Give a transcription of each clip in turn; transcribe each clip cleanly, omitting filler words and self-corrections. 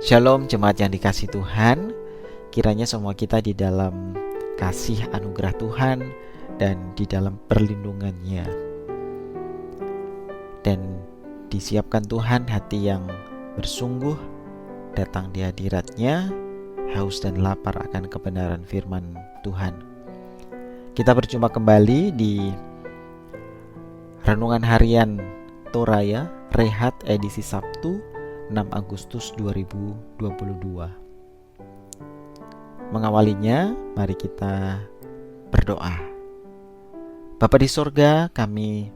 Shalom jemaat yang dikasihi Tuhan. Kiranya semua kita di dalam kasih anugerah Tuhan dan di dalam perlindungannya, dan disiapkan Tuhan hati yang bersungguh datang di hadirat-Nya, haus dan lapar akan kebenaran firman Tuhan. Kita berjumpa kembali di Renungan Harian Toraya Rehat edisi Sabtu 6 Agustus 2022. Mengawalinya, mari kita berdoa. Bapa di sorga, kami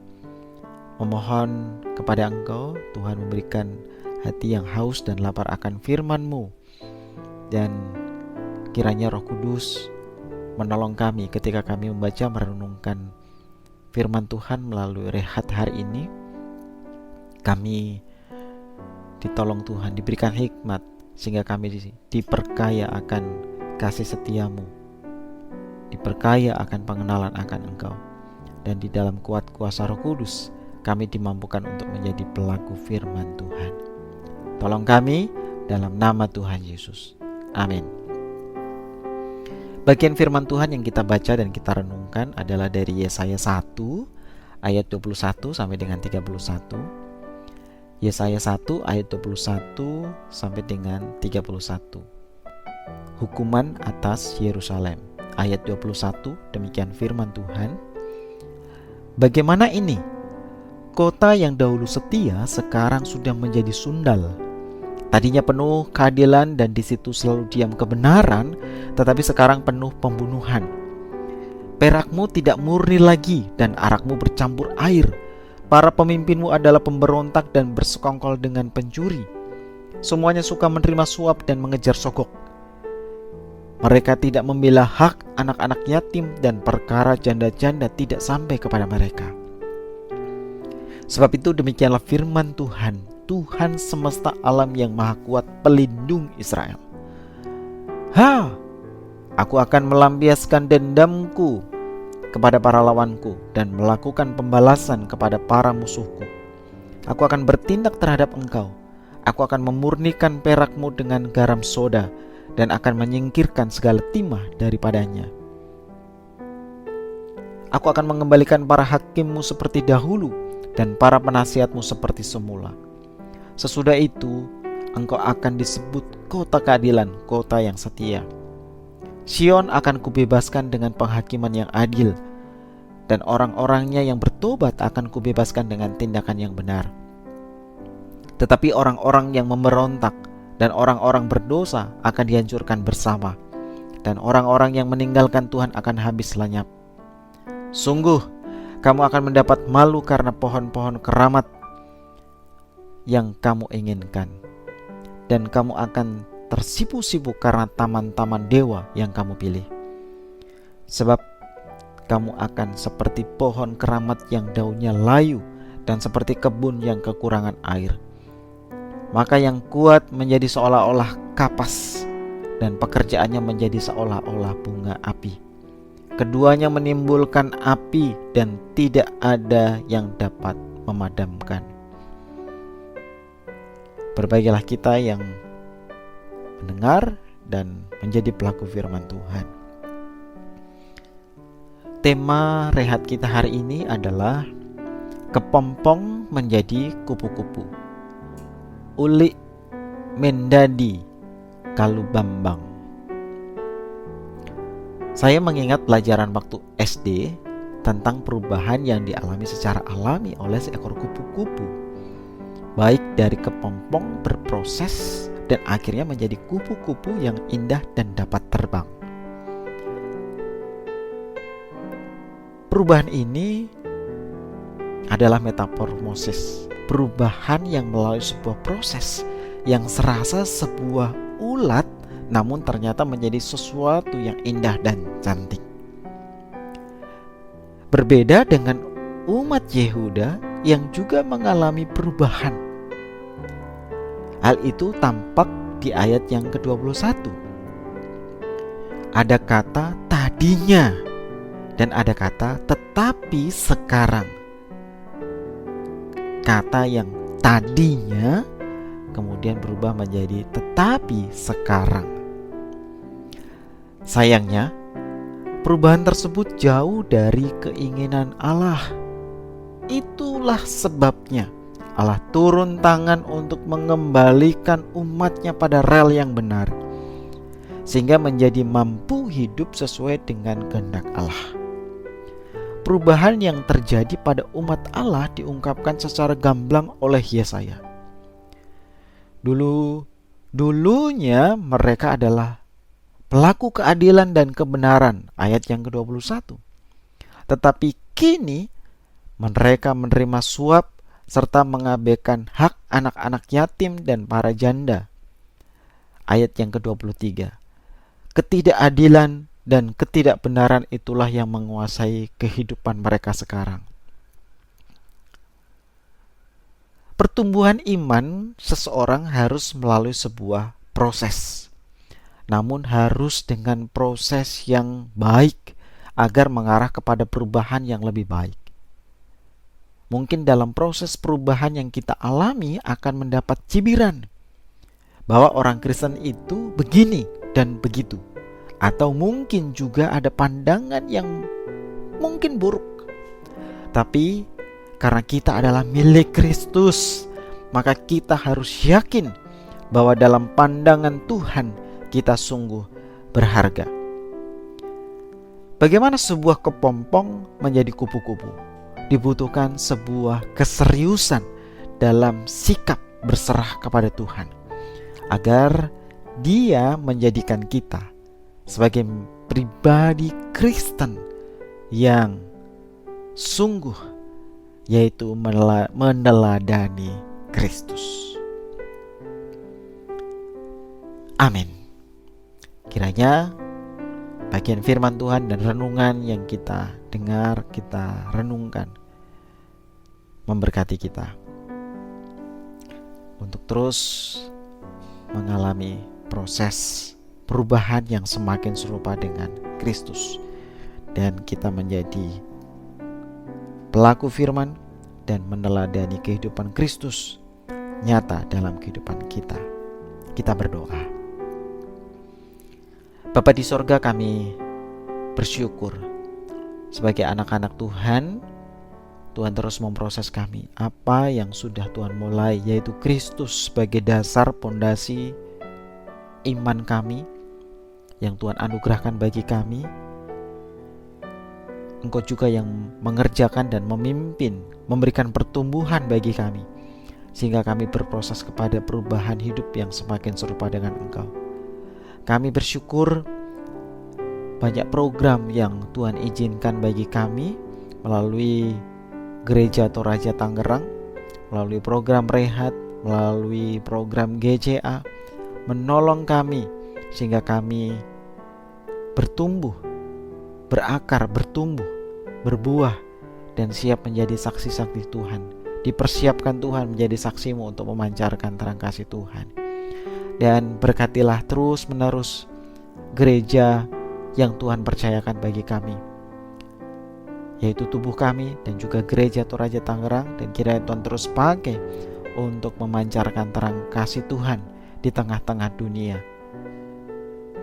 memohon kepada Engkau, Tuhan, memberikan hati yang haus dan lapar akan firman-Mu, dan kiranya Roh Kudus menolong kami ketika kami membaca merenungkan firman Tuhan melalui rehat hari ini. Kami ditolong Tuhan, diberikan hikmat sehingga kami diperkaya akan kasih setia-Mu, diperkaya akan pengenalan akan Engkau, dan di dalam kuat kuasa Roh Kudus kami dimampukan untuk menjadi pelaku firman Tuhan. Tolong kami dalam nama Tuhan Yesus. Amin. Bagian firman Tuhan yang kita baca dan kita renungkan adalah dari Yesaya 1 ayat 21 sampai dengan 31. Yesaya 1 ayat 21 sampai dengan 31. Hukuman atas Yerusalem. Ayat 21, demikian firman Tuhan. Bagaimana ini? Kota yang dahulu setia sekarang sudah menjadi sundal. Tadinya penuh keadilan dan di situ selalu diam kebenaran, tetapi sekarang penuh pembunuhan. Perakmu tidak murni lagi dan arakmu bercampur air. Para pemimpinmu adalah pemberontak dan bersekongkol dengan pencuri. Semuanya suka menerima suap dan mengejar sogok. Mereka tidak membela hak anak-anak yatim, dan perkara janda-janda tidak sampai kepada mereka. Sebab itu demikianlah firman Tuhan, Tuhan semesta alam yang maha kuat, pelindung Israel. Aku akan melampiaskan dendamku kepada para lawanku dan melakukan pembalasan kepada para musuhku. Aku akan bertindak terhadap engkau. Aku akan memurnikan perakmu dengan garam soda dan akan menyingkirkan segala timah daripadanya. Aku akan mengembalikan para hakimmu seperti dahulu dan para penasihatmu seperti semula. Sesudah itu engkau akan disebut kota keadilan, kota yang setia. Sion akan kubebaskan dengan penghakiman yang adil, dan orang-orangnya yang bertobat akan kubebaskan dengan tindakan yang benar. Tetapi orang-orang yang memberontak dan orang-orang berdosa akan dihancurkan bersama, dan orang-orang yang meninggalkan Tuhan akan habis lenyap. Sungguh, kamu akan mendapat malu karena pohon-pohon keramat yang kamu inginkan, dan kamu akan tersipu-sipu karena taman-taman dewa yang kamu pilih. Sebab kamu akan seperti pohon keramat yang daunnya layu, dan seperti kebun yang kekurangan air. Maka yang kuat menjadi seolah-olah kapas, dan pekerjaannya menjadi seolah-olah bunga api. Keduanya menimbulkan api, dan tidak ada yang dapat memadamkan. Berbahagialah kita yang mendengar dan menjadi pelaku firman Tuhan. Tema rehat kita hari ini adalah kepompong menjadi kupu-kupu. Uli mendadi kalubambang. Saya mengingat pelajaran waktu SD tentang perubahan yang dialami secara alami oleh seekor kupu-kupu, baik dari kepompong berproses dan akhirnya menjadi kupu-kupu yang indah dan dapat terbang. Perubahan ini adalah metamorfosis, perubahan yang melalui sebuah proses yang serasa sebuah ulat, namun ternyata menjadi sesuatu yang indah dan cantik. Berbeda dengan umat Yehuda yang juga mengalami perubahan. Hal itu tampak di ayat yang ke-21. Ada kata tadinya dan ada kata tetapi sekarang. Kata yang tadinya kemudian berubah menjadi tetapi sekarang. Sayangnya, perubahan tersebut jauh dari keinginan Allah. Itulah sebabnya Allah turun tangan untuk mengembalikan umatnya pada rel yang benar, sehingga menjadi mampu hidup sesuai dengan kehendak Allah. Perubahan yang terjadi pada umat Allah diungkapkan secara gamblang oleh Yesaya. Dulunya mereka adalah pelaku keadilan dan kebenaran, ayat yang ke-21. Tetapi kini mereka menerima suap serta mengabaikan hak anak-anak yatim dan para janda, ayat yang ke-23. Ketidakadilan dan ketidakbenaran itulah yang menguasai kehidupan mereka sekarang. Pertumbuhan iman seseorang harus melalui sebuah proses, namun harus dengan proses yang baik agar mengarah kepada perubahan yang lebih baik. Mungkin dalam proses perubahan yang kita alami akan mendapat cibiran bahwa orang Kristen itu begini dan begitu, atau mungkin juga ada pandangan yang mungkin buruk. Tapi karena kita adalah milik Kristus, maka kita harus yakin bahwa dalam pandangan Tuhan kita sungguh berharga. Bagaimana sebuah kepompong menjadi kupu-kupu? Dibutuhkan sebuah keseriusan dalam sikap berserah kepada Tuhan, agar Dia menjadikan kita sebagai pribadi Kristen yang sungguh, yaitu meneladani Kristus. Amin. Kiranya bagian firman Tuhan dan renungan yang kita dengar, kita renungkan, memberkati kita untuk terus mengalami proses perubahan yang semakin serupa dengan Kristus, dan kita menjadi pelaku firman dan meneladani kehidupan Kristus nyata dalam kehidupan kita. Kita berdoa. Bapa di sorga, kami bersyukur sebagai anak-anak Tuhan. Tuhan terus memproses kami. Apa yang sudah Tuhan mulai, yaitu Kristus sebagai dasar pondasi iman kami yang Tuhan anugerahkan bagi kami. Engkau juga yang mengerjakan dan memimpin, memberikan pertumbuhan bagi kami, sehingga kami berproses kepada perubahan hidup yang semakin serupa dengan Engkau. Kami bersyukur banyak program yang Tuhan izinkan bagi kami melalui Gereja Toraja Tangerang, melalui program Rehat, melalui program GCA, menolong kami sehingga kami bertumbuh, berakar, bertumbuh, berbuah, dan siap menjadi saksi-saksi Tuhan. Dipersiapkan Tuhan menjadi saksimu untuk memancarkan terang kasih Tuhan. Dan berkatilah terus menerus gereja yang Tuhan percayakan bagi kami, yaitu tubuh kami dan juga Gereja Toraja Tangerang. Dan kiranya Tuhan terus pakai untuk memancarkan terang kasih Tuhan di tengah-tengah dunia.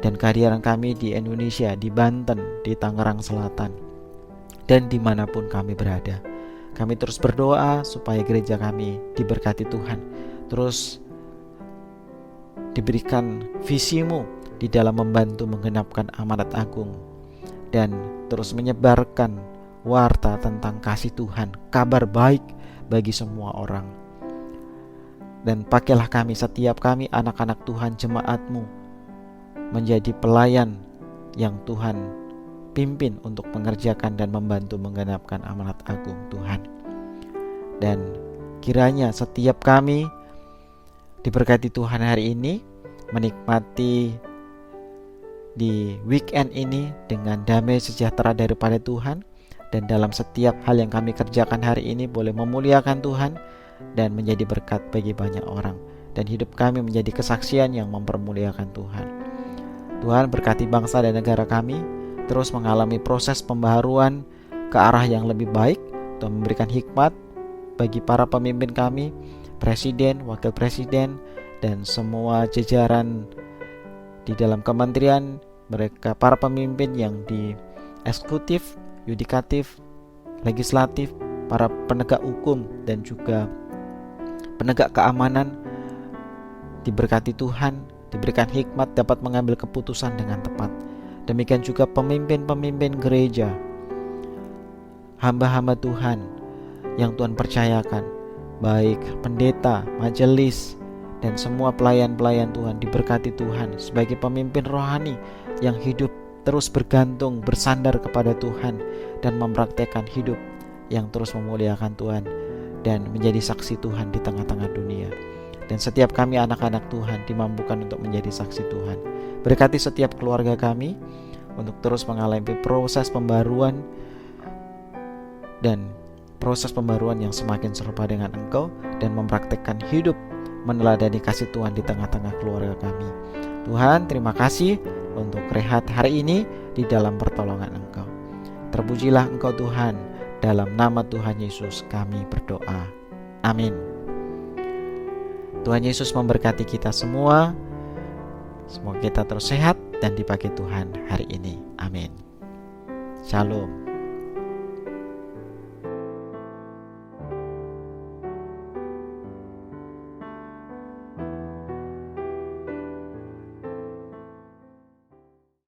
Dan kehadiran kami di Indonesia, di Banten, di Tangerang Selatan, dan dimanapun kami berada, kami terus berdoa supaya gereja kami diberkati Tuhan, terus diberikan visimu di dalam membantu menggenapkan amanat agung, dan terus menyebarkan warta tentang kasih Tuhan, kabar baik bagi semua orang. Dan pakailah kami, setiap kami anak-anak Tuhan, jemaat-Mu, menjadi pelayan yang Tuhan pimpin untuk mengerjakan dan membantu menggenapkan amanat agung Tuhan. Dan kiranya setiap kami diberkati Tuhan hari ini, menikmati di weekend ini dengan damai sejahtera daripada Tuhan, dan dalam setiap hal yang kami kerjakan hari ini boleh memuliakan Tuhan dan menjadi berkat bagi banyak orang, dan hidup kami menjadi kesaksian yang mempermuliakan Tuhan. Tuhan berkati bangsa dan negara kami terus mengalami proses pembaharuan ke arah yang lebih baik. Tuhan memberikan hikmat bagi para pemimpin kami, presiden, wakil presiden, dan semua jajaran di dalam kementerian, mereka para pemimpin yang di eksekutif, yudikatif, legislatif, para penegak hukum, dan juga penegak keamanan diberkati Tuhan, diberikan hikmat dapat mengambil keputusan dengan tepat. Demikian juga pemimpin-pemimpin gereja, hamba-hamba Tuhan yang Tuhan percayakan, baik pendeta, majelis, dan semua pelayan-pelayan Tuhan diberkati Tuhan sebagai pemimpin rohani yang hidup terus bergantung, bersandar kepada Tuhan, dan mempraktekkan hidup yang terus memuliakan Tuhan dan menjadi saksi Tuhan di tengah-tengah dunia. Dan setiap kami anak-anak Tuhan dimampukan untuk menjadi saksi Tuhan. Berkati setiap keluarga kami untuk terus mengalami proses pembaruan dan proses pembaruan yang semakin serupa dengan Engkau, dan mempraktekkan hidup meneladani kasih Tuhan di tengah-tengah keluarga kami. Tuhan, terima kasih untuk rehat hari ini di dalam pertolongan Engkau. Terpujilah Engkau Tuhan, dalam nama Tuhan Yesus kami berdoa. Amin. Tuhan Yesus memberkati kita semua. Semoga kita terus sehat dan dipakai Tuhan hari ini. Amin. Shalom.